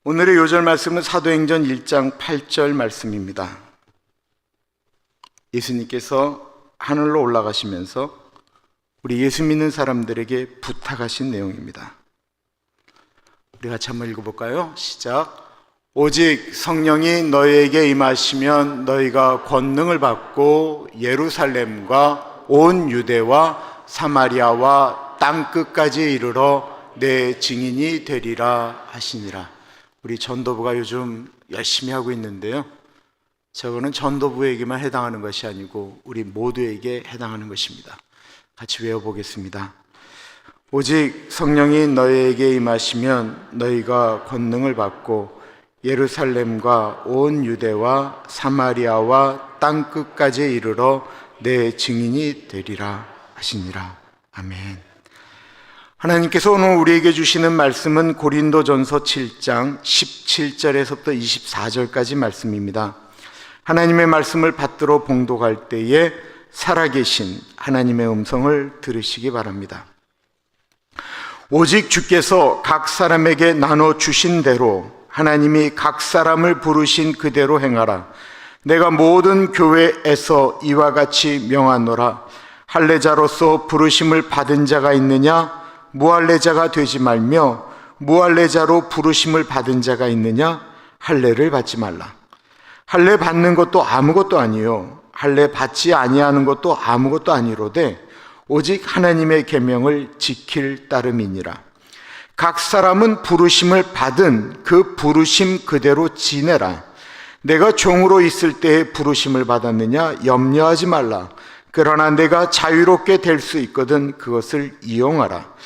오늘의 요절 말씀은 사도행전 1장 8절 말씀입니다. 예수님께서 하늘로 올라가시면서 우리 예수 믿는 사람들에게 부탁하신 내용입니다. 우리 같이 한번 읽어볼까요? 시작. 오직 성령이 너희에게 임하시면 너희가 권능을 받고 예루살렘과 온 유대와 사마리아와 땅끝까지 이르러 내 증인이 되리라 하시니라. 우리 전도부가 요즘 열심히 하고 있는데요, 저거는 전도부에게만 해당하는 것이 아니고 우리 모두에게 해당하는 것입니다. 같이 외워보겠습니다. 오직 성령이 너희에게 임하시면 너희가 권능을 받고 예루살렘과 온 유대와 사마리아와 땅끝까지 이르러 내 증인이 되리라 하시니라. 아멘. 하나님께서 오늘 우리에게 주시는 말씀은 고린도전서 7장 17절에서부터 24절까지 말씀입니다. 하나님의 말씀을 받들어 봉독할 때에 살아계신 하나님의 음성을 들으시기 바랍니다. 오직 주께서 각 사람에게 나눠주신 대로 하나님이 각 사람을 부르신 그대로 행하라. 내가 모든 교회에서 이와 같이 명하노라. 할례자로서 부르심을 받은 자가 있느냐? 무할례자가 되지 말며, 무할례자로 부르심을 받은 자가 있느냐? 할례를 받지 말라. 할례 받는 것도 아무것도 아니요 할례 받지 아니하는 것도 아무것도 아니로되 오직 하나님의 계명을 지킬 따름이니라. 각 사람은 부르심을 받은 그 부르심 그대로 지내라. 내가 종으로 있을 때에 부르심을 받았느냐? 염려하지 말라. 그러나 내가 자유롭게 될 수 있거든 그것을 이용하라.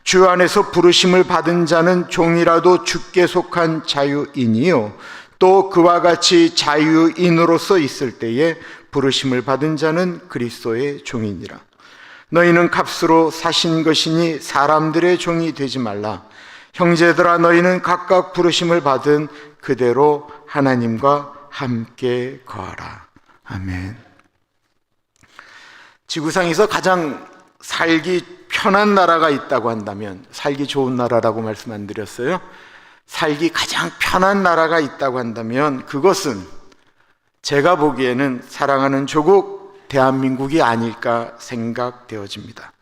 주 안에서 부르심을 받은 자는 종이라도 주께 속한 자유인이요 또 그와 같이 자유인으로서 있을 때에 부르심을 받은 자는 그리스도의 종이니라. 너희는 값으로 사신 것이니 사람들의 종이 되지 말라. 형제들아, 너희는 각각 부르심을 받은 그대로 하나님과 함께 거하라. 아멘. 지구상에서 가장 살기 편한 나라가 있다고 한다면, 살기 좋은 나라라고 말씀 안 드렸어요? 살기 가장 편한 나라가 있다고 한다면 그것은 제가 보기에는 사랑하는 조국 대한민국이 아닐까 생각되어집니다.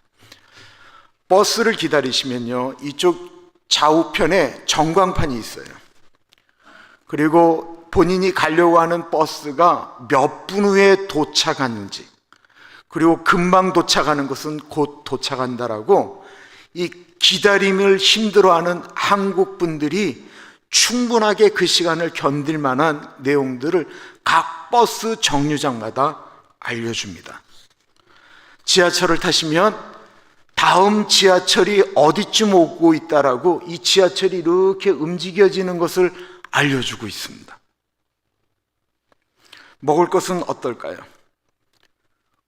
버스를 기다리시면요, 이쪽 좌우편에 전광판이 있어요. 그리고 본인이 가려고 하는 버스가 몇 분 후에 도착하는지, 그리고 금방 도착하는 것은 곧 도착한다라고 이 기다림을 힘들어하는 한국 분들이 충분하게 그 시간을 견딜 만한 내용들을 각 버스 정류장마다 알려줍니다. 지하철을 타시면 다음 지하철이 어디쯤 오고 있다라고 이 지하철이 이렇게 움직여지는 것을 알려주고 있습니다. 먹을 것은 어떨까요?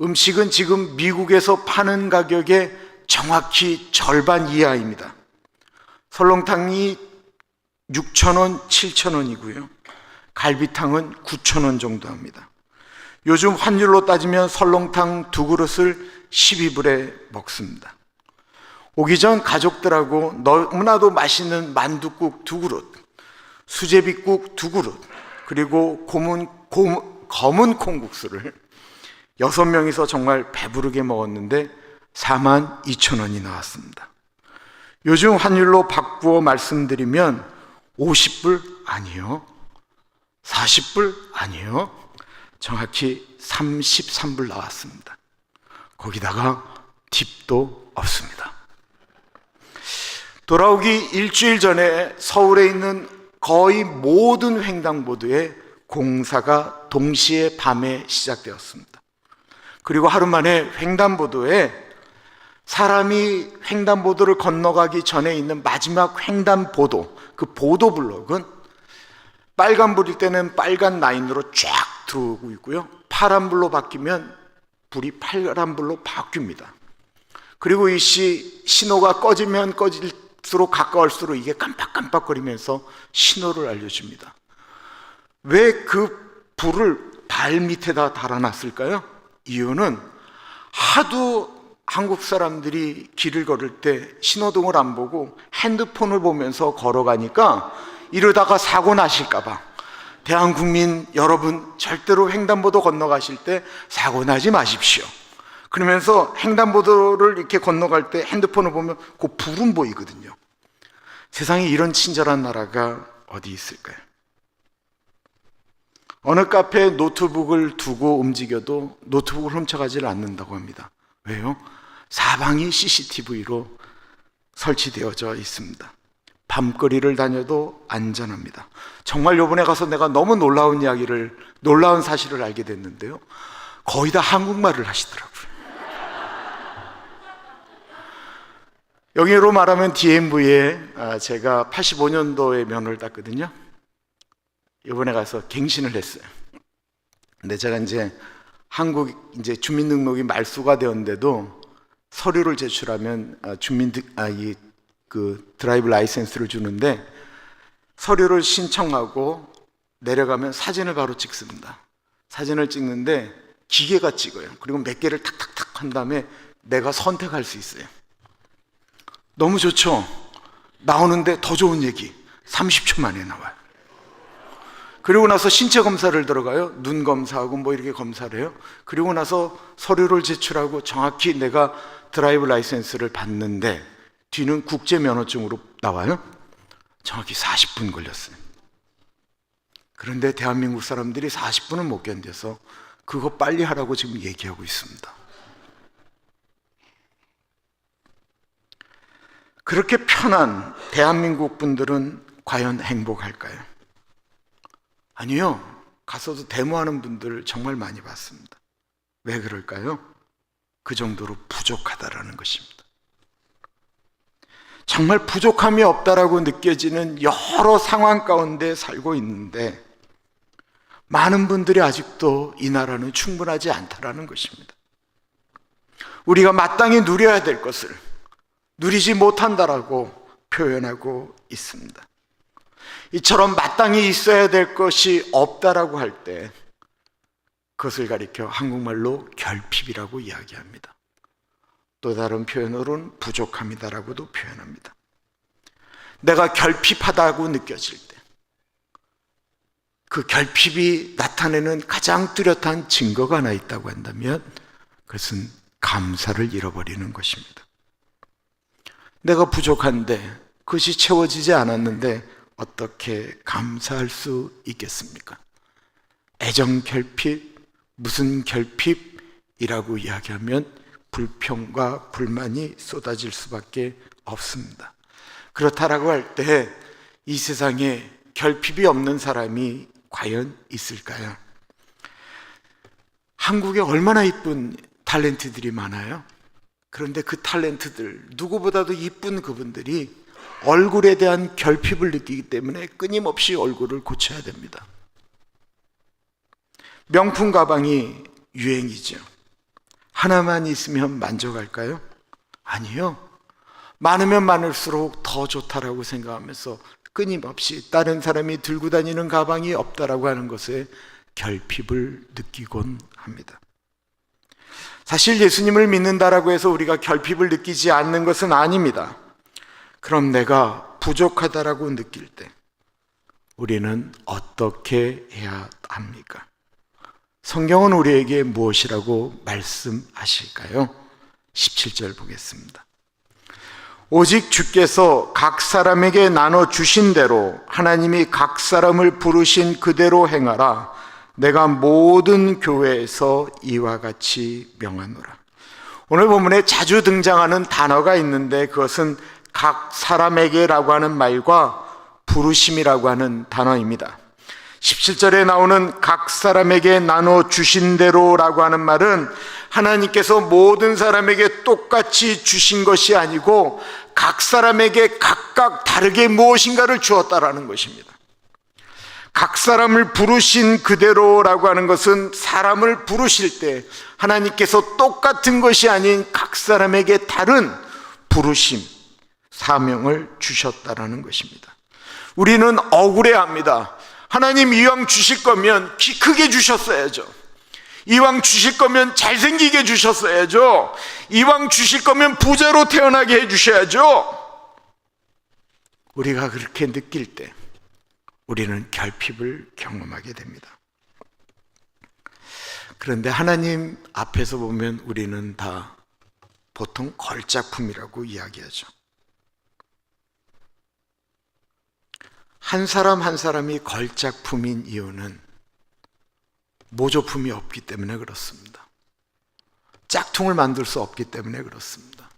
음식은 지금 미국에서 파는 가격의 정확히 절반 이하입니다. 설렁탕이 6,000원, 7,000원이고요. 갈비탕은 9,000원 정도 합니다. 요즘 환율로 따지면 설렁탕 2그릇을 12불에 먹습니다. 오기 전 가족들하고 너무나도 맛있는 만둣국 2그릇, 수제비국 2그릇, 그리고 검은 콩국수를 6명이서 정말 배부르게 먹었는데 42,000원이 나왔습니다. 요즘 환율로 바꾸어 말씀드리면 50불 아니요, 40불 아니요, 정확히 33불 나왔습니다. 거기다가 팁도 없습니다. 돌아오기 일주일 전에 서울에 있는 거의 모든 횡단보도에 공사가 동시에 밤에 시작되었습니다. 그리고 하루 만에 횡단보도에 사람이 횡단보도를 건너가기 전에 있는 마지막 횡단보도, 그 보도블록은 빨간불일 때는 빨간 라인으로 쫙 들어오고 있고요, 파란불로 바뀌면 불이 파란불로 바뀝니다. 그리고 이 신호가 꺼지면 꺼질수록 가까울수록 이게 깜빡깜빡거리면서 신호를 알려줍니다. 왜 그 불을 발 밑에다 달아놨을까요? 이유는 하도 한국 사람들이 길을 걸을 때 신호등을 안 보고 핸드폰을 보면서 걸어가니까 이러다가 사고 나실까봐. 대한국민 여러분, 절대로 횡단보도 건너가실 때 사고 나지 마십시오. 그러면서 횡단보도를 이렇게 건너갈 때 핸드폰을 보면 그 불은 보이거든요. 세상에 이런 친절한 나라가 어디 있을까요? 어느 카페에 노트북을 두고 움직여도 노트북을 훔쳐가지를 않는다고 합니다. 왜요? 사방이 CCTV로 설치되어져 있습니다. 밤거리를 다녀도 안전합니다. 정말 요번에 가서 내가 너무 놀라운 사실을 알게 됐는데요. 거의 다 한국말을 하시더라고요. 여기로 말하면 DMV에 제가 85년도에 면허를 땄거든요. 이번에 가서 갱신을 했어요. 근데 제가 한국 주민등록이 말소가 되었는데도 서류를 제출하면 드라이브 라이센스를 주는데, 서류를 신청하고 내려가면 사진을 바로 찍습니다. 사진을 찍는데 기계가 찍어요. 그리고 몇 개를 탁탁탁 한 다음에 내가 선택할 수 있어요. 너무 좋죠? 나오는데 더 좋은 얘기, 30초 만에 나와요. 그리고 나서 신체 검사를 들어가요. 눈 검사하고 뭐 이렇게 검사를 해요. 그리고 나서 서류를 제출하고 정확히 내가 드라이브 라이센스를 받는데 뒤는 국제 면허증으로 나와요. 정확히 40분 걸렸어요. 그런데 대한민국 사람들이 40분은 못 견뎌서 그거 빨리 하라고 지금 얘기하고 있습니다. 그렇게 편한 대한민국 분들은 과연 행복할까요? 아니요. 가서도 데모하는 분들 정말 많이 봤습니다. 왜 그럴까요? 그 정도로 부족하다라는 것입니다. 정말 부족함이 없다라고 느껴지는 여러 상황 가운데 살고 있는데 많은 분들이 아직도 이 나라는 충분하지 않다라는 것입니다. 우리가 마땅히 누려야 될 것을 누리지 못한다라고 표현하고 있습니다. 이처럼 마땅히 있어야 될 것이 없다라고 할 때 그것을 가리켜 한국말로 결핍이라고 이야기합니다. 또 다른 표현으로는 부족함이다라고도 표현합니다. 내가 결핍하다고 느껴질 때 그 결핍이 나타내는 가장 뚜렷한 증거가 하나 있다고 한다면 그것은 감사를 잃어버리는 것입니다. 내가 부족한데 그것이 채워지지 않았는데 어떻게 감사할 수 있겠습니까? 애정 결핍, 무슨 결핍이라고 이야기하면 불평과 불만이 쏟아질 수밖에 없습니다. 그렇다라고 할 때 이 세상에 결핍이 없는 사람이 과연 있을까요? 한국에 얼마나 이쁜 탤런트들이 많아요. 그런데 그 탤런트들, 누구보다도 이쁜 그분들이 얼굴에 대한 결핍을 느끼기 때문에 끊임없이 얼굴을 고쳐야 됩니다. 명품 가방이 유행이죠. 하나만 있으면 만족할까요? 아니요. 많으면 많을수록 더 좋다라고 생각하면서 끊임없이 다른 사람이 들고 다니는 가방이 없다라고 하는 것에 결핍을 느끼곤 합니다. 사실 예수님을 믿는다라고 해서 우리가 결핍을 느끼지 않는 것은 아닙니다. 그럼 내가 부족하다라고 느낄 때 우리는 어떻게 해야 합니까? 성경은 우리에게 무엇이라고 말씀하실까요? 17절 보겠습니다. 오직 주께서 각 사람에게 나눠주신 대로 하나님이 각 사람을 부르신 그대로 행하라. 내가 모든 교회에서 이와 같이 명하노라. 오늘 본문에 자주 등장하는 단어가 있는데 그것은 각 사람에게라고 하는 말과 부르심이라고 하는 단어입니다. 17절에 나오는 각 사람에게 나눠주신 대로라고 하는 말은 하나님께서 모든 사람에게 똑같이 주신 것이 아니고 각 사람에게 각각 다르게 무엇인가를 주었다라는 것입니다. 각 사람을 부르신 그대로라고 하는 것은 사람을 부르실 때 하나님께서 똑같은 것이 아닌 각 사람에게 다른 부르심, 사명을 주셨다라는 것입니다. 우리는 억울해합니다. 하나님 이왕 주실 거면 키 크게 주셨어야죠. 이왕 주실 거면 잘생기게 주셨어야죠. 이왕 주실 거면 부자로 태어나게 해주셔야죠. 우리가 그렇게 느낄 때 우리는 결핍을 경험하게 됩니다. 그런데 하나님 앞에서 보면 우리는 다 보통 걸작품이라고 이야기하죠. 한 사람 한 사람이 걸작품인 이유는 모조품이 없기 때문에 그렇습니다. 짝퉁을 만들 수 없기 때문에 그렇습니다.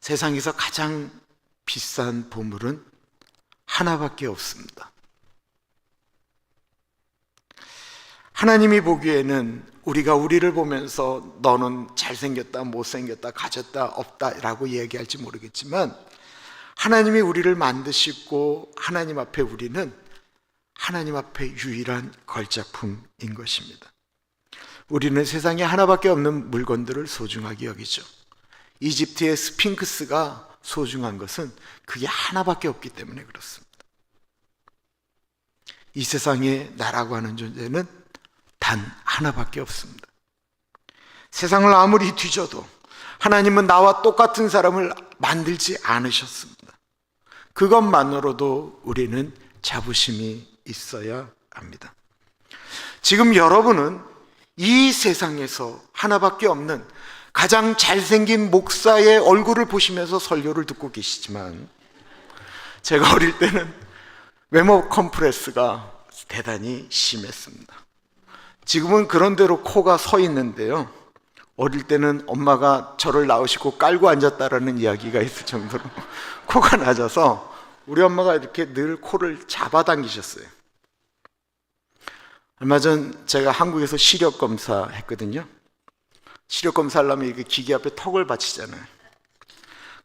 세상에서 가장 비싼 보물은 하나밖에 없습니다. 하나님이 보기에는 우리가 우리를 보면서 너는 잘생겼다, 못생겼다, 가졌다, 없다 라고 얘기할지 모르겠지만 하나님이 우리를 만드시고 하나님 앞에 우리는 하나님 앞에 유일한 걸작품인 것입니다. 우리는 세상에 하나밖에 없는 물건들을 소중하게 여기죠. 이집트의 스핑크스가 소중한 것은 그게 하나밖에 없기 때문에 그렇습니다. 이 세상에 나라고 하는 존재는 단 하나밖에 없습니다. 세상을 아무리 뒤져도 하나님은 나와 똑같은 사람을 만들지 않으셨습니다. 그것만으로도 우리는 자부심이 있어야 합니다. 지금 여러분은 이 세상에서 하나밖에 없는 가장 잘생긴 목사의 얼굴을 보시면서 설교를 듣고 계시지만 제가 어릴 때는 외모 컴플렉스가 대단히 심했습니다. 지금은 그런 대로 코가 서 있는데요, 어릴 때는 엄마가 저를 낳으시고 깔고 앉았다라는 이야기가 있을 정도로 코가 낮아서 우리 엄마가 이렇게 늘 코를 잡아당기셨어요. 얼마 전 제가 한국에서 시력 검사 했거든요. 시력 검사 하려면 이렇게 기계 앞에 턱을 받치잖아요.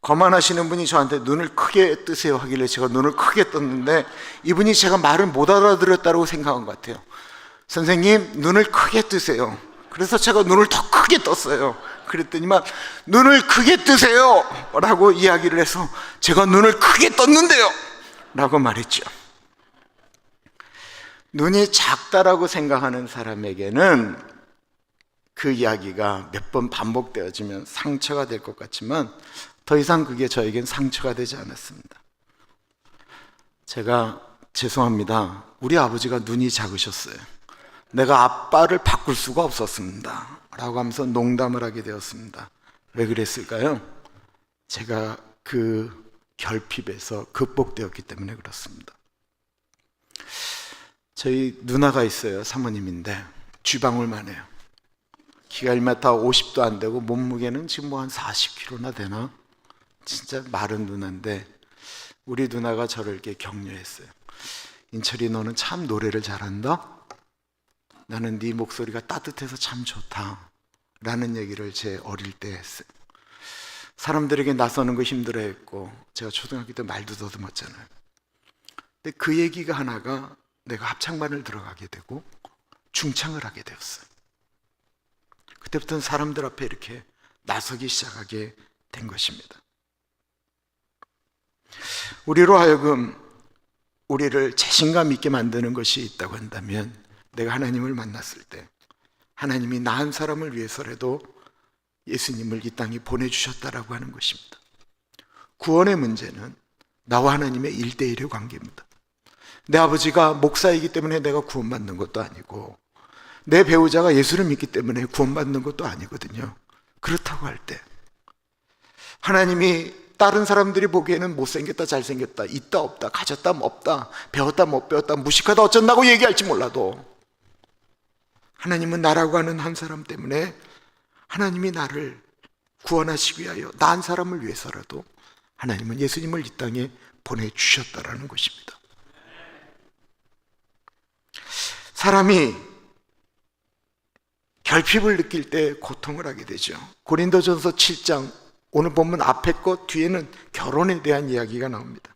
거만하시는 분이 저한테 눈을 크게 뜨세요 하길래 제가 눈을 크게 떴는데 이분이 제가 말을 못 알아들었다고 생각한 것 같아요. 선생님, 눈을 크게 뜨세요. 그래서 제가 눈을 더 크게 떴어요. 그랬더니만 눈을 크게 뜨세요 라고 이야기를 해서 제가 눈을 크게 떴는데요 라고 말했죠. 눈이 작다라고 생각하는 사람에게는 그 이야기가 몇 번 반복되어지면 상처가 될 것 같지만 더 이상 그게 저에겐 상처가 되지 않았습니다. 제가 죄송합니다. 우리 아버지가 눈이 작으셨어요. 내가 아빠를 바꿀 수가 없었습니다 라고 하면서 농담을 하게 되었습니다. 왜 그랬을까요? 제가 그 결핍에서 극복되었기 때문에 그렇습니다. 저희 누나가 있어요. 사모님인데 쥐방울만 해요. 키가 1m 50도 안 되고 몸무게는 지금 뭐 한 40kg나 되나? 진짜 마른 누나인데 우리 누나가 저를 이렇게 격려했어요. 인철이, 너는 참 노래를 잘한다? 나는 네 목소리가 따뜻해서 참 좋다 라는 얘기를 제 어릴 때 했어요. 사람들에게 나서는 거 힘들어했고 제가 초등학교 때 말도 더듬었잖아요. 근데 그 얘기가 하나가 내가 합창반을 들어가게 되고 중창을 하게 되었어요. 그때부터는 사람들 앞에 이렇게 나서기 시작하게 된 것입니다. 우리로 하여금 우리를 자신감 있게 만드는 것이 있다고 한다면 내가 하나님을 만났을 때 하나님이 나 한 사람을 위해서라도 예수님을 이 땅에 보내주셨다라고 하는 것입니다. 구원의 문제는 나와 하나님의 1대1의 관계입니다. 내 아버지가 목사이기 때문에 내가 구원받는 것도 아니고 내 배우자가 예수를 믿기 때문에 구원받는 것도 아니거든요. 그렇다고 할 때 하나님이 다른 사람들이 보기에는 못생겼다, 잘생겼다, 있다, 없다, 가졌다, 없다, 배웠다, 못 배웠다, 무식하다, 어쩐다고 얘기할지 몰라도 하나님은 나라고 하는 한 사람 때문에 하나님이 나를 구원하시기 위하여 나 한 사람을 위해서라도 하나님은 예수님을 이 땅에 보내주셨다라는 것입니다. 사람이 결핍을 느낄 때 고통을 하게 되죠. 고린도전서 7장 오늘 본문 앞에 것 뒤에는 결혼에 대한 이야기가 나옵니다.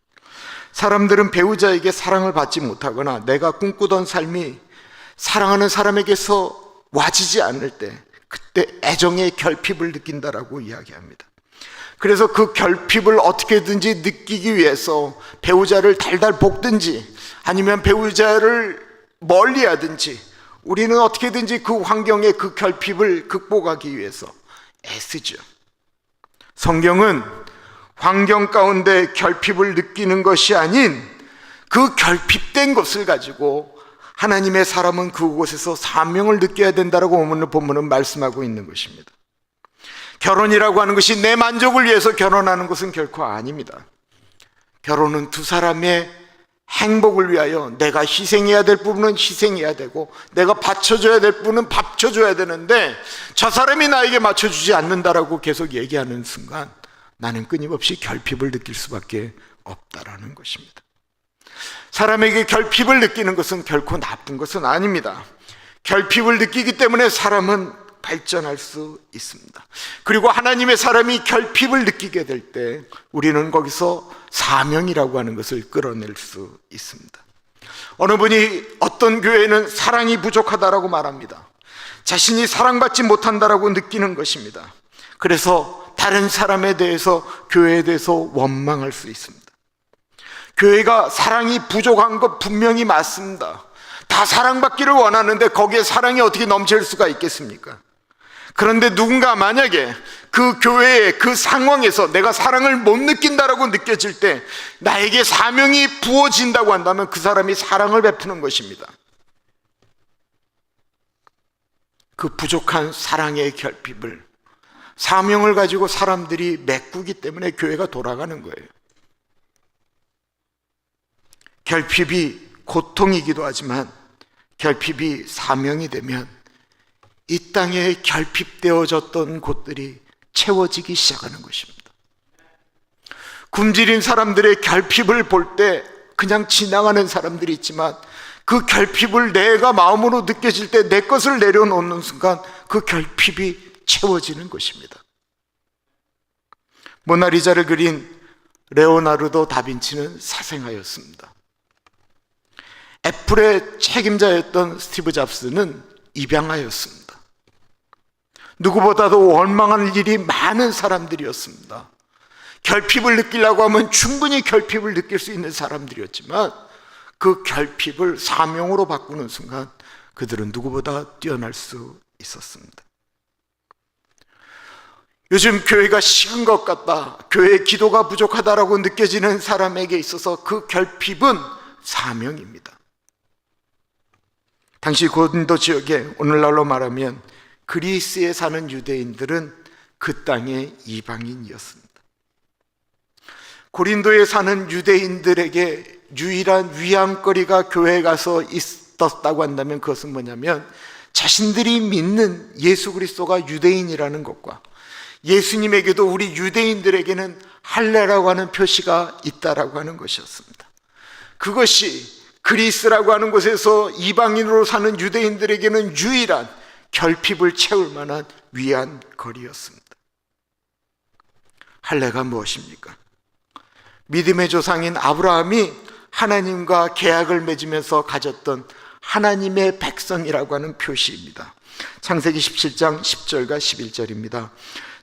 사람들은 배우자에게 사랑을 받지 못하거나 내가 꿈꾸던 삶이 사랑하는 사람에게서 와지지 않을 때 그때 애정의 결핍을 느낀다라고 이야기합니다. 그래서 그 결핍을 어떻게든지 느끼기 위해서 배우자를 달달 볶든지 아니면 배우자를 멀리하든지 우리는 어떻게든지 그 환경의 그 결핍을 극복하기 위해서 애쓰죠. 성경은 환경 가운데 결핍을 느끼는 것이 아닌 그 결핍된 것을 가지고 하나님의 사람은 그곳에서 사명을 느껴야 된다라고 본문은 말씀하고 있는 것입니다. 결혼이라고 하는 것이 내 만족을 위해서 결혼하는 것은 결코 아닙니다. 결혼은 두 사람의 행복을 위하여 내가 희생해야 될 부분은 희생해야 되고 내가 받쳐줘야 될 부분은 받쳐줘야 되는데 저 사람이 나에게 맞춰주지 않는다라고 계속 얘기하는 순간 나는 끊임없이 결핍을 느낄 수밖에 없다라는 것입니다. 사람에게 결핍을 느끼는 것은 결코 나쁜 것은 아닙니다. 결핍을 느끼기 때문에 사람은 발전할 수 있습니다. 그리고 하나님의 사람이 결핍을 느끼게 될 때 우리는 거기서 사명이라고 하는 것을 끌어낼 수 있습니다. 어느 분이 어떤 교회는 사랑이 부족하다라고 말합니다. 자신이 사랑받지 못한다라고 느끼는 것입니다. 그래서 다른 사람에 대해서, 교회에 대해서 원망할 수 있습니다. 교회가 사랑이 부족한 것 분명히 맞습니다. 다 사랑받기를 원하는데 거기에 사랑이 어떻게 넘칠 수가 있겠습니까? 그런데 누군가 만약에 그 교회의 그 상황에서 내가 사랑을 못 느낀다라고 느껴질 때 나에게 사명이 부어진다고 한다면 그 사람이 사랑을 베푸는 것입니다. 그 부족한 사랑의 결핍을, 사명을 가지고 사람들이 메꾸기 때문에 교회가 돌아가는 거예요. 결핍이 고통이기도 하지만 결핍이 사명이 되면 이 땅에 결핍되어졌던 곳들이 채워지기 시작하는 것입니다. 굶주린 사람들의 결핍을 볼 때 그냥 지나가는 사람들이 있지만 그 결핍을 내가 마음으로 느껴질 때 내 것을 내려놓는 순간 그 결핍이 채워지는 것입니다. 모나리자를 그린 레오나르도 다빈치는 사생아였습니다. 애플의 책임자였던 스티브 잡스는 입양아였습니다. 누구보다도 원망할 일이 많은 사람들이었습니다. 결핍을 느끼려고 하면 충분히 결핍을 느낄 수 있는 사람들이었지만 그 결핍을 사명으로 바꾸는 순간 그들은 누구보다 뛰어날 수 있었습니다. 요즘 교회가 식은 것 같다, 교회의 기도가 부족하다라고 느껴지는 사람에게 있어서 그 결핍은 사명입니다. 당시 고린도 지역에 오늘날로 말하면 그리스에 사는 유대인들은 그 땅의 이방인이었습니다. 고린도에 사는 유대인들에게 유일한 위안거리가 교회에 가서 있었다고 한다면 그것은 뭐냐면 자신들이 믿는 예수 그리스도가 유대인이라는 것과 예수님에게도 우리 유대인들에게는 할례라고 하는 표시가 있다라고 하는 것이었습니다. 그것이 그리스라고 하는 곳에서 이방인으로 사는 유대인들에게는 유일한 결핍을 채울 만한 위안거리였습니다. 할례가 무엇입니까? 믿음의 조상인 아브라함이 하나님과 계약을 맺으면서 가졌던 하나님의 백성이라고 하는 표시입니다. 창세기 17장 10절과 11절입니다.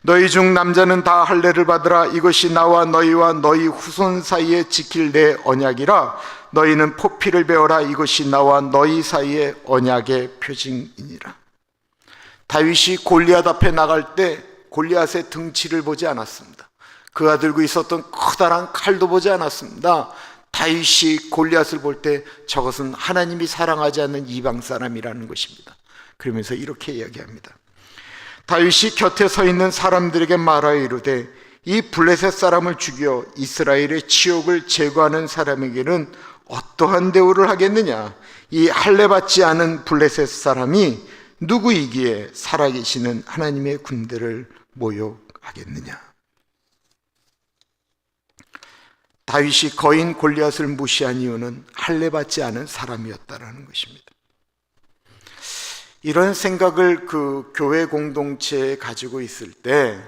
너희 중 남자는 다 할례를 받으라. 이것이 나와 너희와 너희 후손 사이에 지킬 내 언약이라. 너희는 포피를 베어라. 이것이 나와 너희 사이의 언약의 표징이니라. 다윗이 골리앗 앞에 나갈 때 골리앗의 등치를 보지 않았습니다. 그가 들고 있었던 커다란 칼도 보지 않았습니다. 다윗이 골리앗을 볼 때 저것은 하나님이 사랑하지 않는 이방 사람이라는 것입니다. 그러면서 이렇게 이야기합니다. 다윗이 곁에 서 있는 사람들에게 말하여 이르되 이 블레셋 사람을 죽여 이스라엘의 치욕을 제거하는 사람에게는 어떠한 대우를 하겠느냐? 이 할례 받지 않은 블레셋 사람이 누구이기에 살아계시는 하나님의 군대를 모욕하겠느냐? 다윗이 거인 골리앗을 무시한 이유는 할례 받지 않은 사람이었다라는 것입니다. 이런 생각을 그 교회 공동체에 가지고 있을 때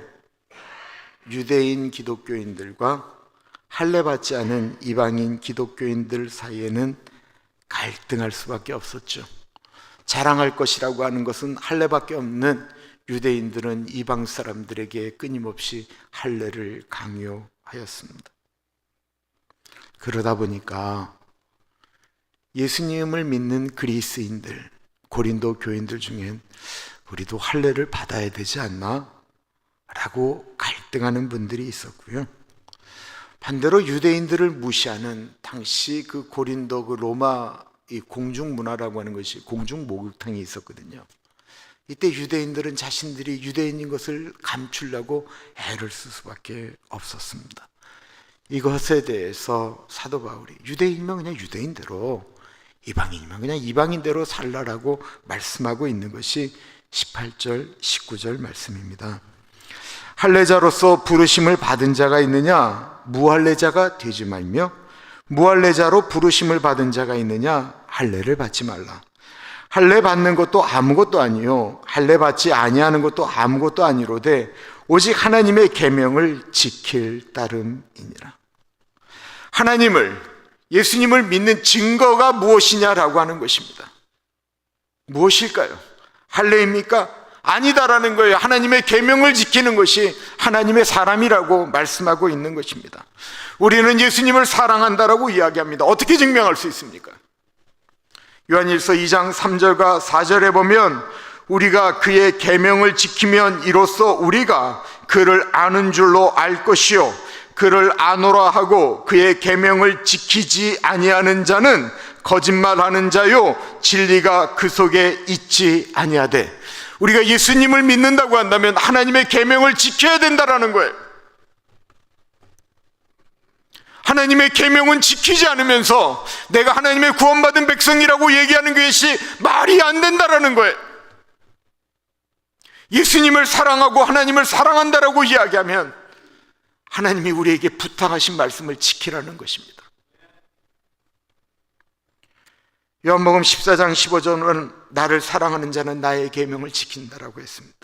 유대인 기독교인들과 할례 받지 않은 이방인 기독교인들 사이에는 갈등할 수밖에 없었죠. 자랑할 것이라고 하는 것은 할례밖에 없는 유대인들은 이방 사람들에게 끊임없이 할례를 강요하였습니다. 그러다 보니까 예수님을 믿는 그리스인들, 고린도 교인들 중엔 우리도 할례를 받아야 되지 않나? 라고 갈등하는 분들이 있었고요. 반대로 유대인들을 무시하는 당시 그 고린도 그 로마 이 공중 문화라고 하는 것이 공중 목욕탕이 있었거든요. 이때 유대인들은 자신들이 유대인인 것을 감추려고 애를 쓸 수밖에 없었습니다. 이것에 대해서 사도 바울이 유대인이면 그냥 유대인대로, 이방인이면 그냥 이방인대로 살라라고 말씀하고 있는 것이 18절, 19절 말씀입니다. 할례자로서 부르심을 받은 자가 있느냐? 무할례자가 되지 말며, 무할례자로 부르심을 받은 자가 있느냐? 할례를 받지 말라. 할례 받는 것도 아무것도 아니요 할례 받지 아니하는 것도 아무것도 아니로되 오직 하나님의 계명을 지킬 따름이니라. 하나님을, 예수님을 믿는 증거가 무엇이냐라고 하는 것입니다. 무엇일까요? 할례입니까? 아니다라는 거예요. 하나님의 계명을 지키는 것이 하나님의 사람이라고 말씀하고 있는 것입니다. 우리는 예수님을 사랑한다라고 이야기합니다. 어떻게 증명할 수 있습니까? 요한일서 2장 3절과 4절에 보면 우리가 그의 계명을 지키면 이로써 우리가 그를 아는 줄로 알 것이요 그를 아노라 하고 그의 계명을 지키지 아니하는 자는 거짓말하는 자요 진리가 그 속에 있지 아니하되. 우리가 예수님을 믿는다고 한다면 하나님의 계명을 지켜야 된다라는 거예요. 하나님의 계명은 지키지 않으면서 내가 하나님의 구원받은 백성이라고 얘기하는 것이 말이 안 된다라는 거예요. 예수님을 사랑하고 하나님을 사랑한다라고 이야기하면 하나님이 우리에게 부탁하신 말씀을 지키라는 것입니다. 요한복음 14장 15절은 나를 사랑하는 자는 나의 계명을 지킨다라고 했습니다.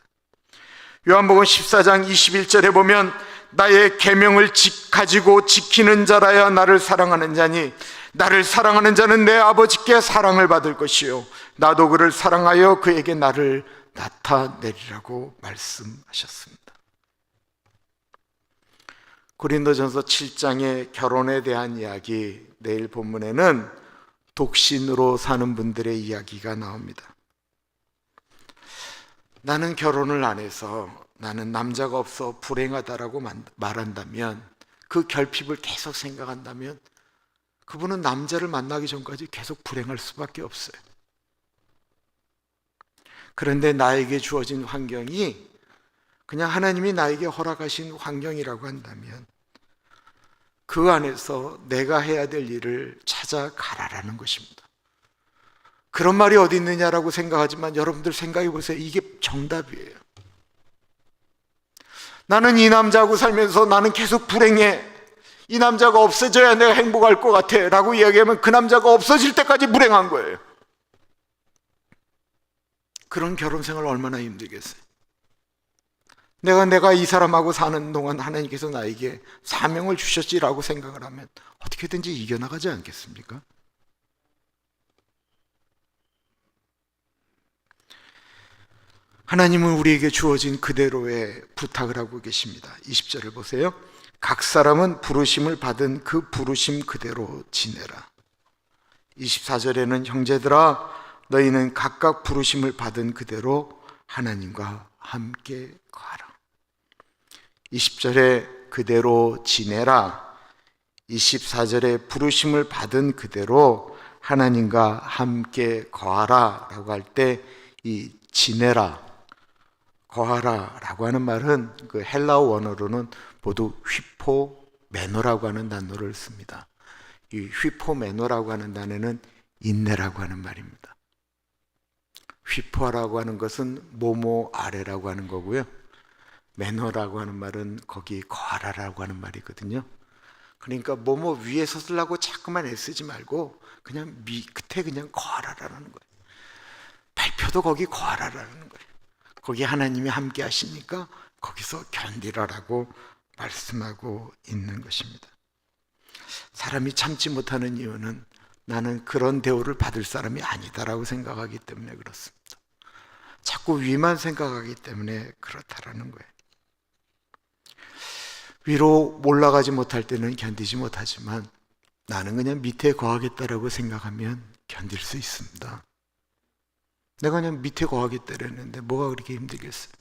요한복음 14장 21절에 보면 나의 계명을 가지고 지키는 자라야 나를 사랑하는 자니 나를 사랑하는 자는 내 아버지께 사랑을 받을 것이요 나도 그를 사랑하여 그에게 나를 나타내리라고 말씀하셨습니다. 고린도전서 7장의 결혼에 대한 이야기, 내일 본문에는 독신으로 사는 분들의 이야기가 나옵니다. 나는 결혼을 안 해서 나는 남자가 없어 불행하다라고 말한다면, 그 결핍을 계속 생각한다면 그분은 남자를 만나기 전까지 계속 불행할 수밖에 없어요. 그런데 나에게 주어진 환경이 그냥 하나님이 나에게 허락하신 환경이라고 한다면 그 안에서 내가 해야 될 일을 찾아가라라는 것입니다. 그런 말이 어디 있느냐라고 생각하지만 여러분들 생각해 보세요. 이게 정답이에요. 나는 이 남자하고 살면서 나는 계속 불행해. 이 남자가 없어져야 내가 행복할 것 같아 라고 이야기하면 그 남자가 없어질 때까지 불행한 거예요. 그런 결혼 생활 얼마나 힘들겠어요. 내가 이 사람하고 사는 동안 하나님께서 나에게 사명을 주셨지라고 생각을 하면 어떻게든지 이겨나가지 않겠습니까? 하나님은 우리에게 주어진 그대로의 부탁을 하고 계십니다. 20절을 보세요. 각 사람은 부르심을 받은 그 부르심 그대로 지내라. 24절에는 형제들아 너희는 각각 부르심을 받은 그대로 하나님과 함께 거하라. 20절에 그대로 지내라. 24절에 부르심을 받은 그대로 하나님과 함께 거하라 라고 할 때 이 지내라, 거하라 라고 하는 말은 그 헬라어 원어로는 모두 휘포메노라고 하는 단어를 씁니다. 이 휘포메노라고 하는 단어는 인내라고 하는 말입니다. 휘포라고 하는 것은 뭐뭐 아래라고 하는 거고요. 매너라고 하는 말은 거기 거하라라고 하는 말이거든요. 그러니까 뭐뭐 위에 서쓰려고 자꾸만 애쓰지 말고 그냥 끝에 그냥 거하라라는 거예요. 발표도 거기 거하라라는 거예요. 거기 하나님이 함께 하시니까 거기서 견디라라고 말씀하고 있는 것입니다. 사람이 참지 못하는 이유는 나는 그런 대우를 받을 사람이 아니다라고 생각하기 때문에 그렇습니다. 자꾸 위만 생각하기 때문에 그렇다라는 거예요. 위로 올라가지 못할 때는 견디지 못하지만 나는 그냥 밑에 거하겠다라고 생각하면 견딜 수 있습니다. 내가 그냥 밑에 거하겠다고 했는데 뭐가 그렇게 힘들겠어요?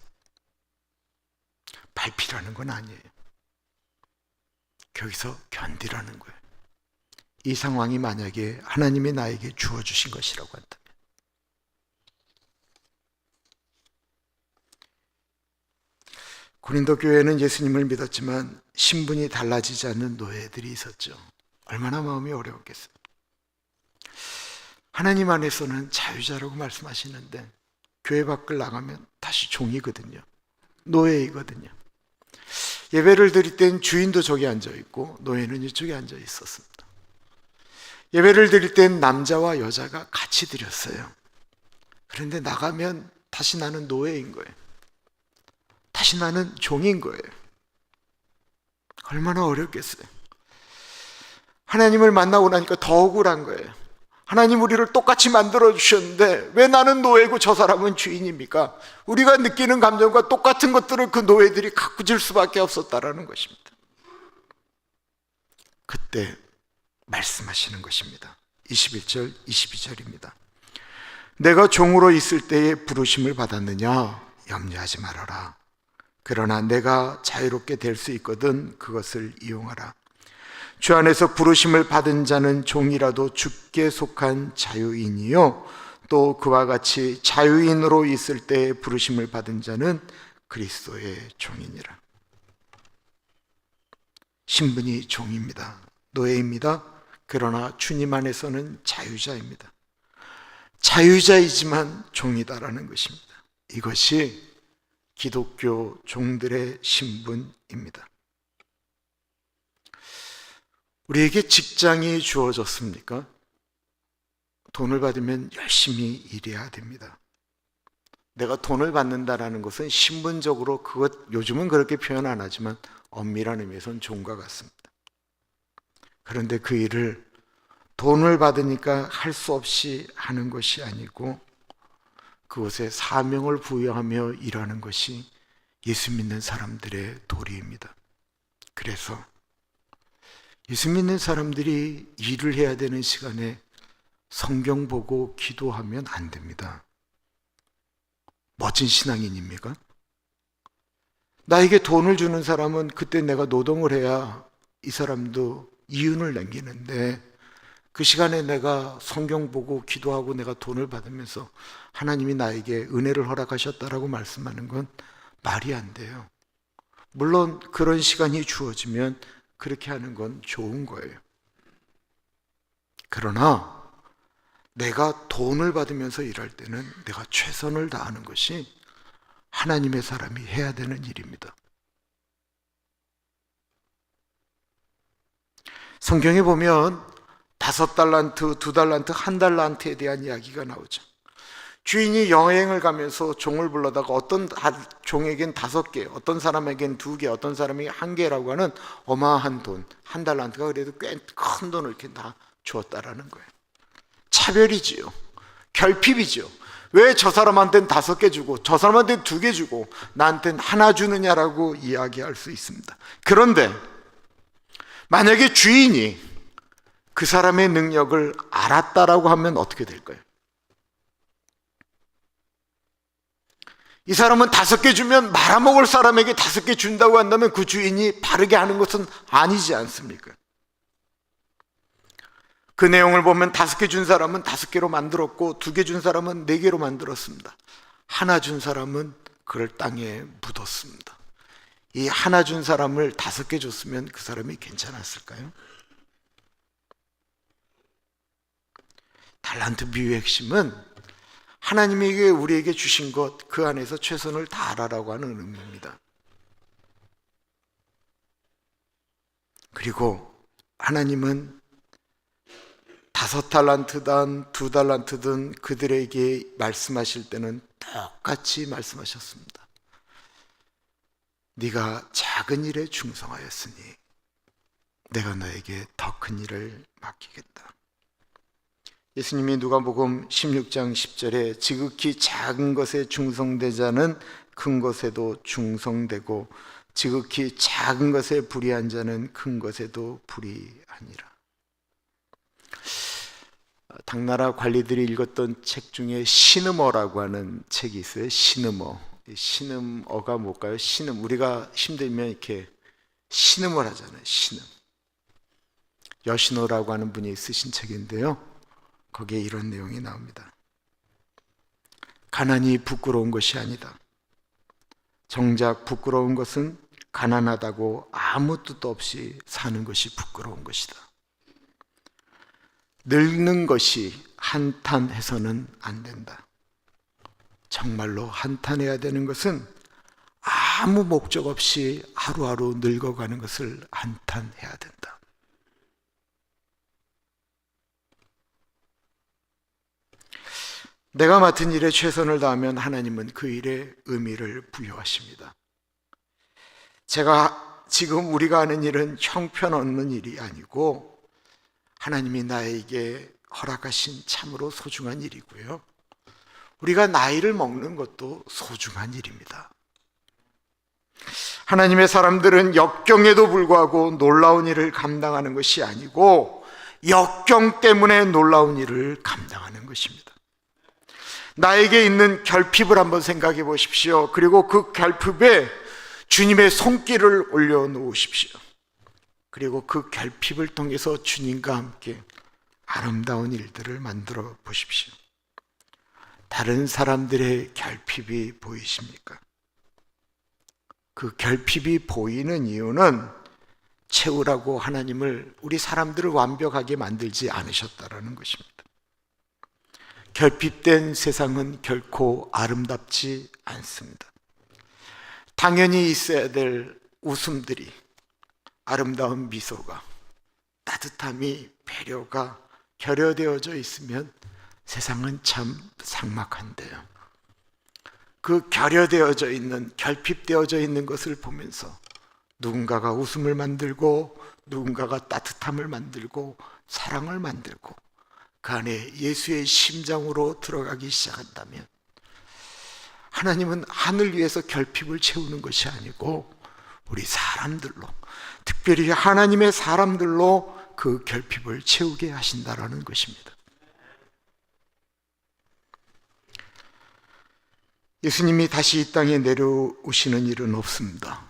밟히라는 건 아니에요. 거기서 견디라는 거예요. 이 상황이 만약에 하나님이 나에게 주어주신 것이라고 한다면. 고린도 교회는 예수님을 믿었지만 신분이 달라지지 않는 노예들이 있었죠. 얼마나 마음이 어려웠겠어요. 하나님 안에서는 자유자라고 말씀하시는데 교회 밖을 나가면 다시 종이거든요. 노예이거든요. 예배를 드릴 땐 주인도 저기 앉아있고 노예는 이쪽에 앉아 있었습니다. 예배를 드릴 땐 남자와 여자가 같이 드렸어요. 그런데 나가면 다시 나는 노예인 거예요. 다시 나는 종인 거예요. 얼마나 어렵겠어요. 하나님을 만나고 나니까 더 억울한 거예요. 하나님 우리를 똑같이 만들어 주셨는데 왜 나는 노예고 저 사람은 주인입니까? 우리가 느끼는 감정과 똑같은 것들을 그 노예들이 가꾸질 수밖에 없었다라는 것입니다. 그때 말씀하시는 것입니다. 21절 22절입니다. 내가 종으로 있을 때에 부르심을 받았느냐? 염려하지 말아라. 그러나 내가 자유롭게 될 수 있거든 그것을 이용하라. 주 안에서 부르심을 받은 자는 종이라도 주께 속한 자유인이요 또 그와 같이 자유인으로 있을 때에 부르심을 받은 자는 그리스도의 종이니라. 신분이 종입니다. 노예입니다. 그러나 주님 안에서는 자유자입니다. 자유자이지만 종이다라는 것입니다. 이것이 기독교 종들의 신분입니다. 우리에게 직장이 주어졌습니까? 돈을 받으면 열심히 일해야 됩니다. 내가 돈을 받는다라는 것은 신분적으로 요즘은 그렇게 표현 안 하지만 엄밀한 의미에서는 종과 같습니다. 그런데 그 일을 돈을 받으니까 할 수 없이 하는 것이 아니고 그것에 사명을 부여하며 일하는 것이 예수 믿는 사람들의 도리입니다. 그래서 예수 믿는 사람들이 일을 해야 되는 시간에 성경 보고 기도하면 안 됩니다. 멋진 신앙인입니까? 나에게 돈을 주는 사람은 그때 내가 노동을 해야 이 사람도 이윤을 남기는데 그 시간에 내가 성경 보고 기도하고 내가 돈을 받으면서 하나님이 나에게 은혜를 허락하셨다라고 말씀하는 건 말이 안 돼요. 물론 그런 시간이 주어지면 그렇게 하는 건 좋은 거예요. 그러나 내가 돈을 받으면서 일할 때는 내가 최선을 다하는 것이 하나님의 사람이 해야 되는 일입니다. 성경에 보면 5달란트, 2달란트, 1달란트에 대한 이야기가 나오죠. 주인이 여행을 가면서 종을 불러다가 어떤 종에겐 5개, 어떤 사람에겐 2개, 어떤 사람에게 1개라고 하는 어마어마한 돈, 1달란트가 그래도 꽤 큰 돈을 이렇게 다 주었다라는 거예요. 차별이지요. 결핍이지요. 왜 저 사람한테는 5개 주고 저 사람한테는 2개 주고 나한테는 하나 주느냐라고 이야기할 수 있습니다. 그런데 만약에 주인이 그 사람의 능력을 알았다라고 하면 어떻게 될까요? 이 사람은 5개 주면 말아먹을 사람에게 5개 준다고 한다면 그 주인이 바르게 하는 것은 아니지 않습니까? 그 내용을 보면 5개 준 사람은 5개로 만들었고 2개 준 사람은 4개로 만들었습니다. 하나 준 사람은 그를 땅에 묻었습니다. 이 하나 준 사람을 5개 줬으면 그 사람이 괜찮았을까요? 달란트 비유의 핵심은 하나님에게 우리에게 주신 것 그 안에서 최선을 다하라고 하는 의미입니다. 그리고 하나님은 5달란트든 2달란트든 그들에게 말씀하실 때는 똑같이 말씀하셨습니다. 네가 작은 일에 충성하였으니 내가 너에게 더 큰 일을 맡기겠다. 예수님이 누가복음 16장 10절에 지극히 작은 것에 충성되자는 큰 것에도 충성되고 지극히 작은 것에 불의한 자는 큰 것에도 불의하니라. 당나라 관리들이 읽었던 책 중에 신음어라고 하는 책이 있어요. 신음어. 신음어가 뭘까요? 신음. 우리가 힘들면 이렇게 신음을 하잖아요. 신음. 여시노라고 하는 분이 쓰신 책인데요, 거기에 이런 내용이 나옵니다. 가난이 부끄러운 것이 아니다. 정작 부끄러운 것은 가난하다고 아무 뜻도 없이 사는 것이 부끄러운 것이다. 늙는 것이 한탄해서는 안 된다. 정말로 한탄해야 되는 것은 아무 목적 없이 하루하루 늙어가는 것을 한탄해야 된다. 내가 맡은 일에 최선을 다하면 하나님은 그 일에 의미를 부여하십니다. 지금 우리가 하는 일은 형편없는 일이 아니고 하나님이 나에게 허락하신 참으로 소중한 일이고요, 우리가 나이를 먹는 것도 소중한 일입니다. 하나님의 사람들은 역경에도 불구하고 놀라운 일을 감당하는 것이 아니고 역경 때문에 놀라운 일을 감당하는 것입니다. 나에게 있는 결핍을 한번 생각해 보십시오. 그리고 그 결핍에 주님의 손길을 올려놓으십시오. 그리고 그 결핍을 통해서 주님과 함께 아름다운 일들을 만들어 보십시오. 다른 사람들의 결핍이 보이십니까? 그 결핍이 보이는 이유는 채우라고 하나님을, 우리 사람들을 완벽하게 만들지 않으셨다라는 것입니다. 결핍된 세상은 결코 아름답지 않습니다. 당연히 있어야 될 웃음들이, 아름다운 미소가, 따뜻함이, 배려가 결여되어져 있으면 세상은 참 삭막한데요, 그 결여되어져 있는, 결핍되어져 있는 것을 보면서 누군가가 웃음을 만들고 누군가가 따뜻함을 만들고 사랑을 만들고 그 안에 예수의 심장으로 들어가기 시작한다면 하나님은 하늘 위에서 결핍을 채우는 것이 아니고 우리 사람들로, 특별히 하나님의 사람들로 그 결핍을 채우게 하신다라는 것입니다. 예수님이 다시 이 땅에 내려오시는 일은 없습니다.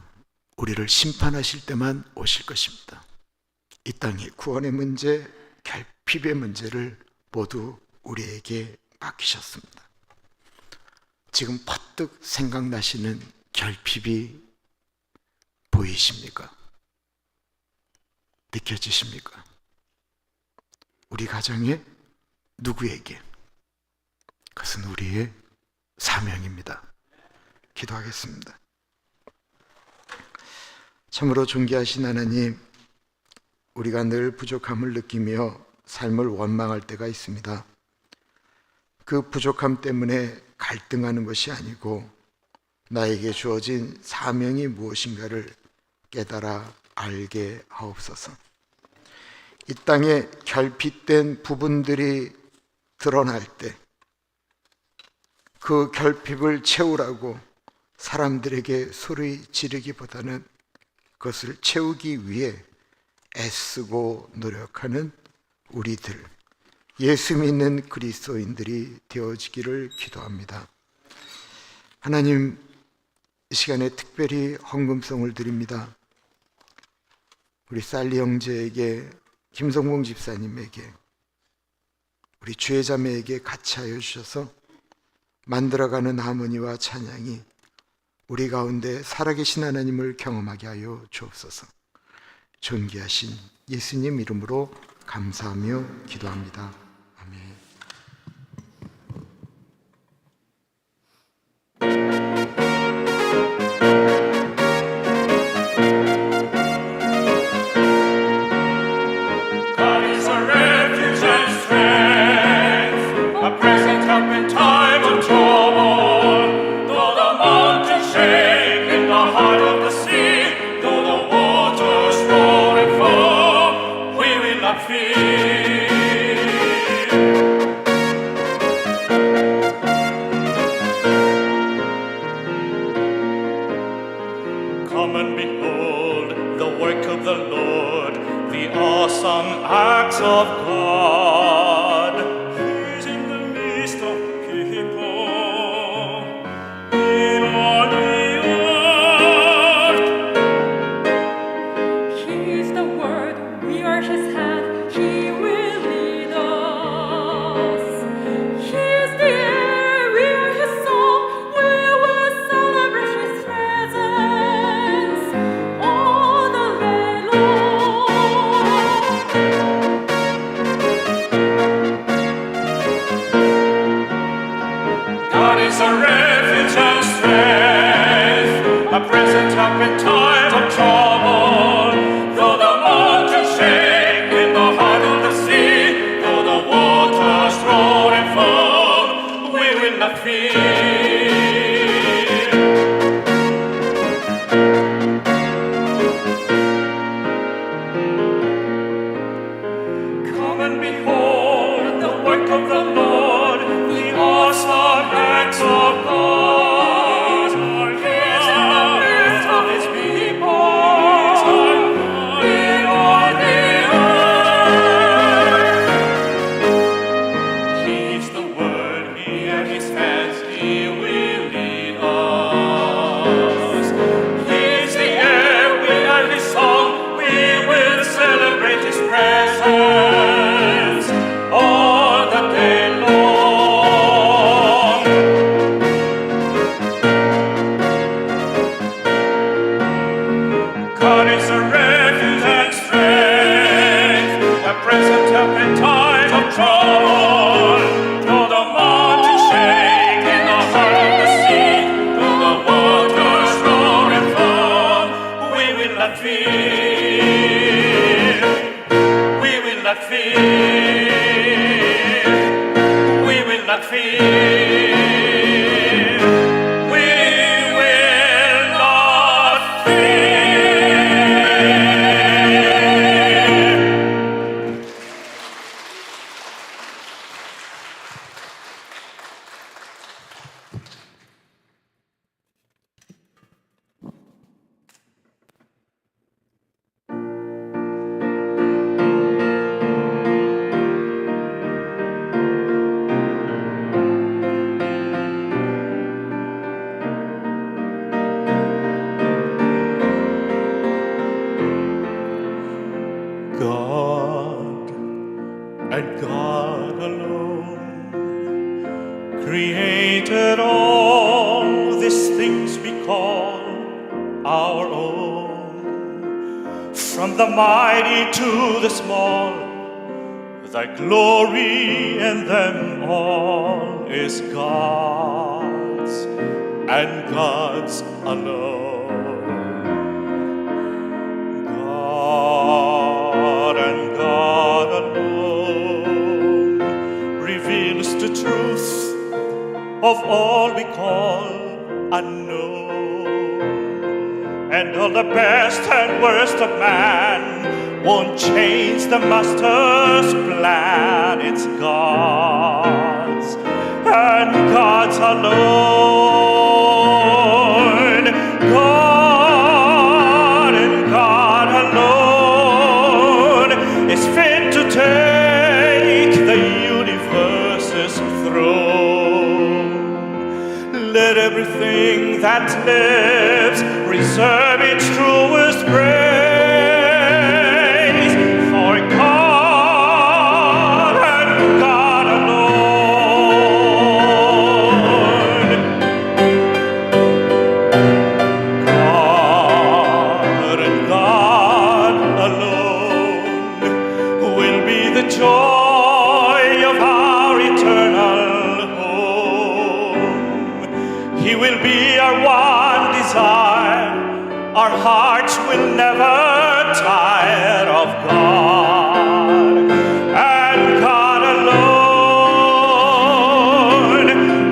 우리를 심판하실 때만 오실 것입니다. 이 땅의 구원의 문제, 결핍의 문제를 모두 우리에게 맡기셨습니다. 지금 퍼뜩 생각나시는 결핍이 보이십니까? 느껴지십니까? 우리 가정에 누구에게? 그것은 우리의 사명입니다. 기도하겠습니다. 참으로 존귀하신 하나님, 우리가 늘 부족함을 느끼며 삶을 원망할 때가 있습니다. 그 부족함 때문에 갈등하는 것이 아니고 나에게 주어진 사명이 무엇인가를 깨달아 알게 하옵소서. 이 땅에 결핍된 부분들이 드러날 때 그 결핍을 채우라고 사람들에게 소리 지르기보다는 그것을 채우기 위해 애쓰고 노력하는 우리들, 예수 믿는 그리스도인들이 되어지기를 기도합니다. 하나님, 이 시간에 특별히 헌금송을 드립니다. 우리 살리 형제에게, 김성봉 집사님에게, 우리 주혜자매에게 같이 하여 주셔서 만들어가는 하모니와 찬양이 우리 가운데 살아계신 하나님을 경험하게 하여 주옵소서. 존귀하신 예수님 이름으로 감사하며 기도합니다. 아멘. Fear. will not fear. Come and behold the work of the Lord, the awesome acts of God. He's in the midst of His people in all the earth. He's the word, He at His hands, He will lead us. He's the air, we are His song, we will celebrate His presence all the day long. God is a refuge and strength, a present help in time of trouble. Though the mountains shake in the heart of the sea, though the waters roar and foam, we will not fear. We will not fear. We will not fear. We will not fear. God and God alone created all these things we call our own. From the mighty to the small, thy glory in them all is God's and God's alone. God and God alone reveals the truth of all we call unknown. And all the best and worst of man won't change the Master's plan. It's God's and God's alone. God and God alone is fit to take the universe's throne. Let everything that lives reserve its truest praise for God and God alone. God and God alone will be the joy of our eternal home. He will be our one desire. Our hearts will never tire of God and God alone.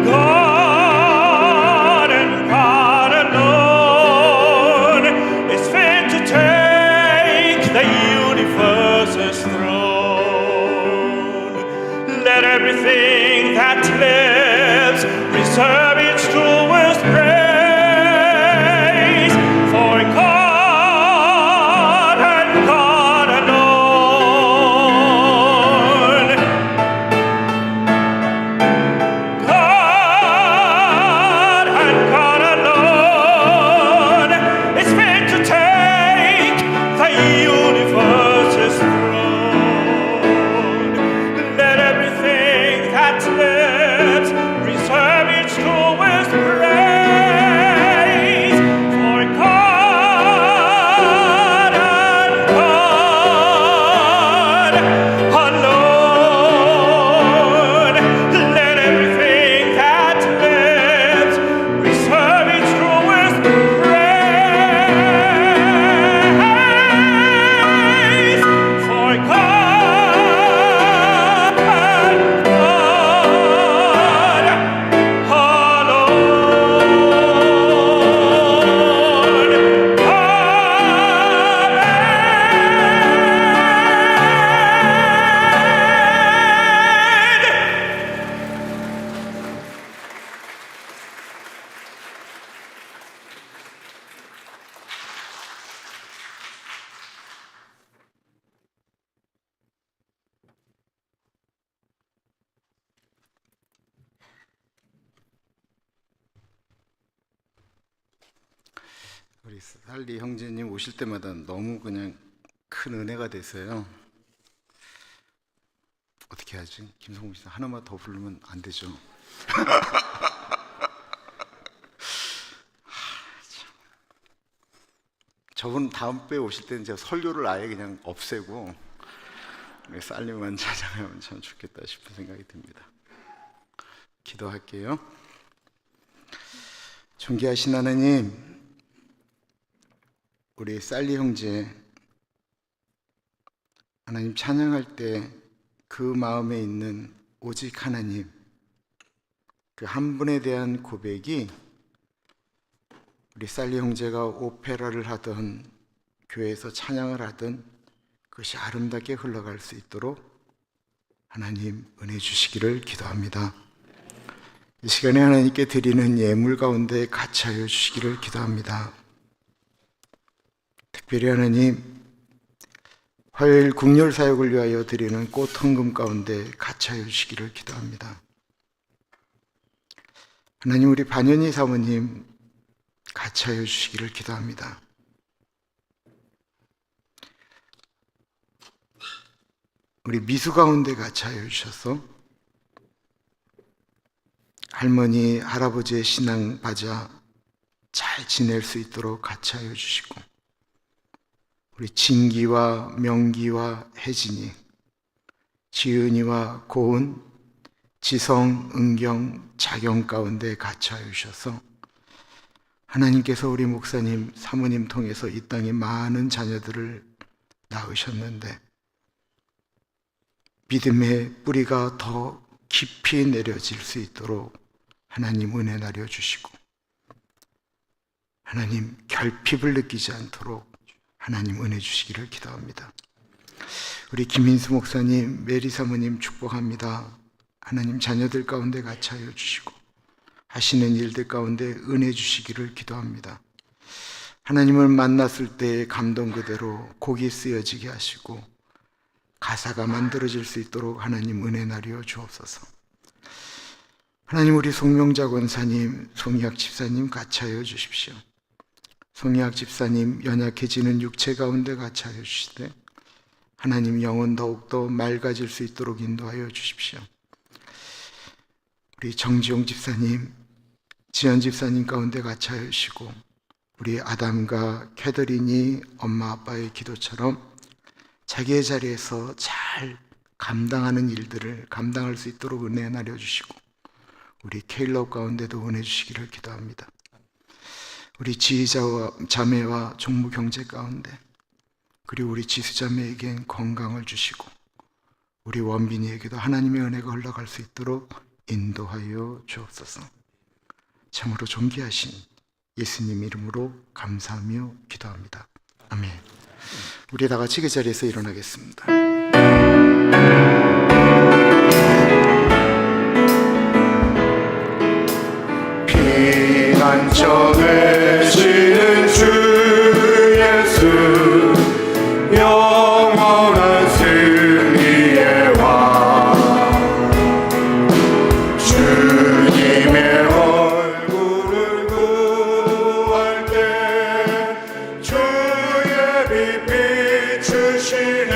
God and God alone is fit to take the universe's throne. Let everything that lives reserve its truest praise for God and God alone. God and God alone is fit to take the universe's throne. Let everything that lives reserve its truest praise. 우리 살리 형제님 오실 때마다 너무 그냥 큰 은혜가 돼서요. 어떻게 하지? 김성국 씨 하나만 더 부르면 안 되죠? 저분 다음번에 오실 때는 제가 설교를 아예 그냥 없애고 살림만 찬양하면 참 좋겠다 싶은 생각이 듭니다. 기도할게요. 존귀하신 하나님, 우리 살리 형제 하나님 찬양할 때 그 마음에 있는 오직 하나님, 그 한 분에 대한 고백이 우리 살리 형제가 오페라를 하던 교회에서 찬양을 하던 그것이 아름답게 흘러갈 수 있도록 하나님 은혜 주시기를 기도합니다. 이 시간에 하나님께 드리는 예물 가운데 같이 하여 주시기를 기도합니다. 특별히 하나님, 화요일 국률 사역을 위하여 드리는 꽃 헌금 가운데 같이 하여 주시기를 기도합니다. 하나님, 우리 반연희 사모님 같이 하여 주시기를 기도합니다. 우리 미수 가운데 같이 하여 주셔서 할머니, 할아버지의 신앙 바자 잘 지낼 수 있도록 같이 하여 주시고, 우리 진기와 명기와 혜진이, 지은이와 고은, 지성, 은경, 자경 가운데 같이 하여 주셔서 하나님께서 우리 목사님, 사모님 통해서 이 땅에 많은 자녀들을 낳으셨는데 믿음의 뿌리가 더 깊이 내려질 수 있도록 하나님 은혜 내려주시고, 하나님 결핍을 느끼지 않도록 하나님 은혜 주시기를 기도합니다. 우리 김민수 목사님, 메리 사모님 축복합니다. 하나님 자녀들 가운데 같이 하여 주시고 하시는 일들 가운데 은혜 주시기를 기도합니다. 하나님을 만났을 때의 감동 그대로 곡이 쓰여지게 하시고 가사가 만들어질 수 있도록 하나님 은혜 나려 주옵소서. 하나님, 우리 송명자 권사님, 송희학 집사님 같이 하여 주십시오. 송희학 집사님 연약해지는 육체 가운데 같이 하여 주시되 하나님 영혼 더욱더 맑아질 수 있도록 인도하여 주십시오. 우리 정지용 집사님, 지연 집사님 가운데 같이 하여 주시고 우리 아담과 캐더린이 엄마 아빠의 기도처럼 자기의 자리에서 잘 감당하는 일들을 감당할 수 있도록 은혜 나려주시고 우리 케일럽 가운데도 은혜 주시기를 기도합니다. 우리 지휘자와 자매와 종무 경제 가운데, 그리고 우리 지수자매에겐 건강을 주시고 우리 원빈이에게도 하나님의 은혜가 흘러갈 수 있도록 인도하여 주옵소서. 참으로 존귀하신 예수님 이름으로 감사하며 기도합니다. 아멘. 우리 다 같이 그 자리에서 일어나겠습니다. 피난처 되시는 주 예수, 영원한 승리의 왕, 주님의 얼굴을 구할 때 주의 빛 비추시네.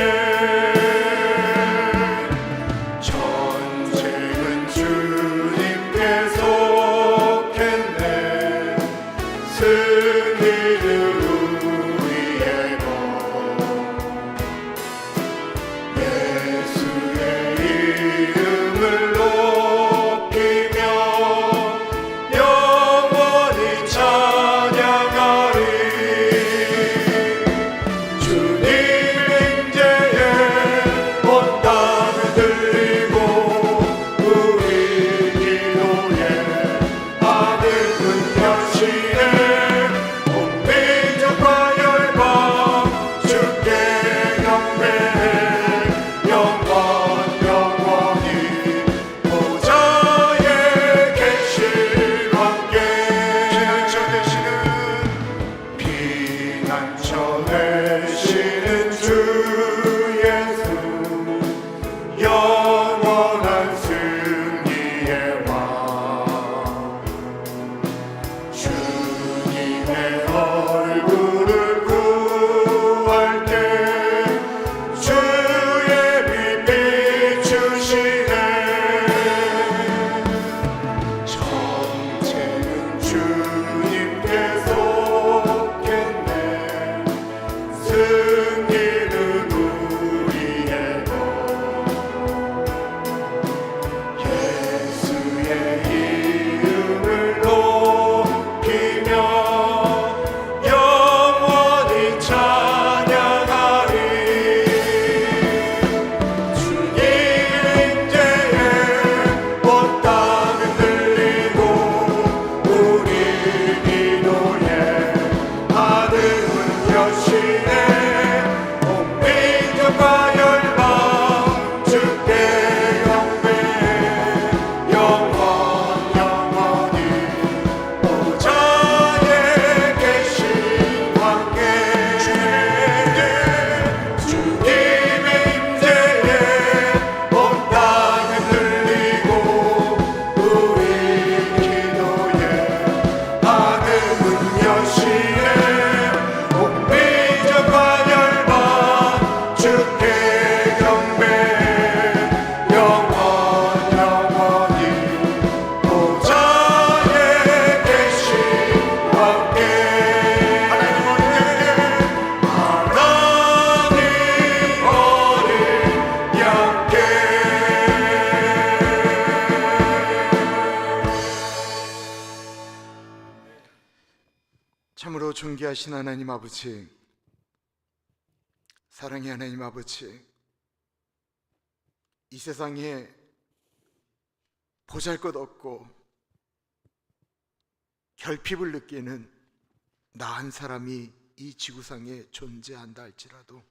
존귀하신 하나님 아버지, 사랑의 하나님 아버지, 이 세상에 보잘것없고 결핍을 느끼는 나 한 사람이 이 지구상에 존재한다 할지라도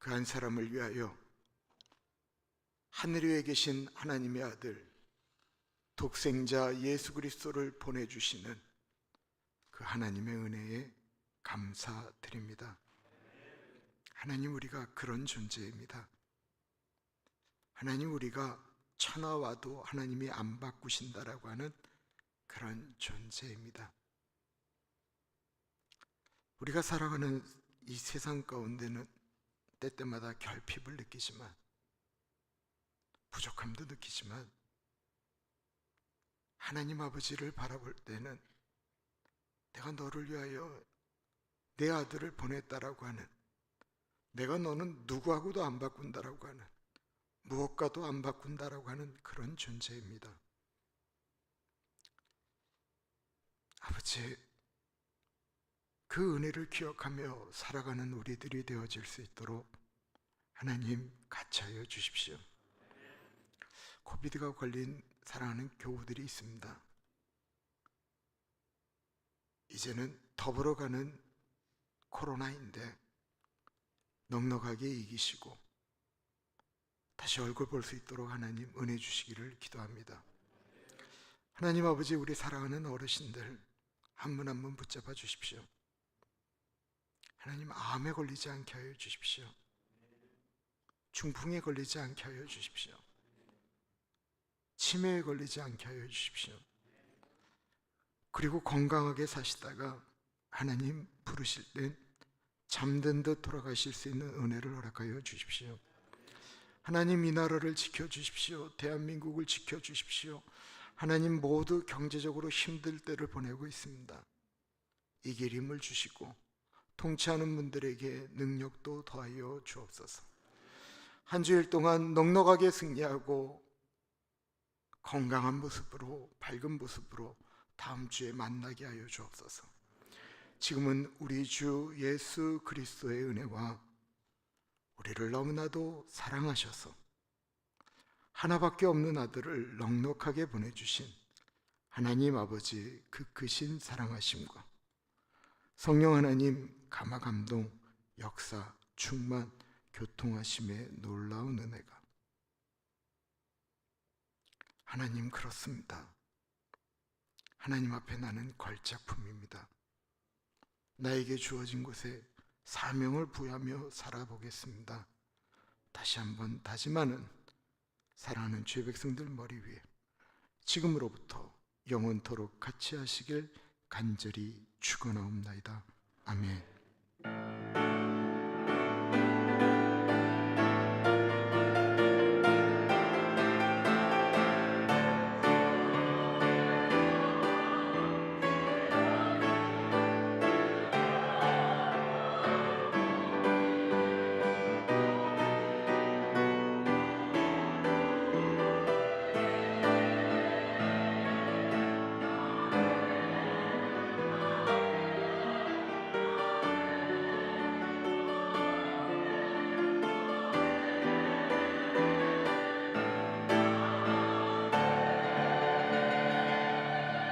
그 한 사람을 위하여 하늘 위에 계신 하나님의 아들 독생자 예수 그리스도를 보내주시는 그 하나님의 은혜에 감사드립니다. 하나님, 우리가 그런 존재입니다. 하나님, 우리가 천하와도 하나님이 안 바꾸신다라고 하는 그런 존재입니다. 우리가 살아가는 이 세상 가운데는 때때마다 결핍을 느끼지만, 부족함도 느끼지만, 하나님 아버지를 바라볼 때는 내가 너를 위하여 내 아들을 보냈다라고 하는, 내가 너는 누구하고도 안 바꾼다라고 하는, 무엇과도 안 바꾼다라고 하는 그런 존재입니다. 아버지, 그 은혜를 기억하며 살아가는 우리들이 되어질 수 있도록 하나님 같이 하여 주십시오. 코비드가 걸린 사랑하는 교우들이 있습니다. 이제는 더불어가는 코로나인데 넉넉하게 이기시고 다시 얼굴 볼 수 있도록 하나님 은혜 주시기를 기도합니다. 하나님 아버지, 우리 사랑하는 어르신들 한 분 한 분 붙잡아 주십시오. 하나님, 암에 걸리지 않게 하여 주십시오. 중풍에 걸리지 않게 하여 주십시오. 치매에 걸리지 않게 하여 주십시오. 그리고 건강하게 사시다가 하나님 부르실 땐 잠든 듯 돌아가실 수 있는 은혜를 허락하여 주십시오. 하나님, 이 나라를 지켜주십시오. 대한민국을 지켜주십시오. 하나님, 모두 경제적으로 힘들 때를 보내고 있습니다. 이길 힘을 주시고 통치하는 분들에게 능력도 더하여 주옵소서. 한 주일 동안 넉넉하게 승리하고 건강한 모습으로, 밝은 모습으로 다음 주에 만나게 하여 주옵소서. 지금은 우리 주 예수 그리스도의 은혜와 우리를 너무나도 사랑하셔서 하나밖에 없는 아들을 넉넉하게 보내주신 하나님 아버지 그 크신 사랑하심과 성령 하나님 감화 감동 역사 충만 교통하심의 놀라운 은혜가, 하나님, 그렇습니다. 하나님 앞에 나는 걸작품입니다. 나에게 주어진 곳에 사명을 부여하며 살아보겠습니다. 다시 한번 다짐하는 사랑하는 죄 백성들 머리 위에 지금으로부터 영원토록 같이 하시길 간절히 축원하옵나이다. 아멘.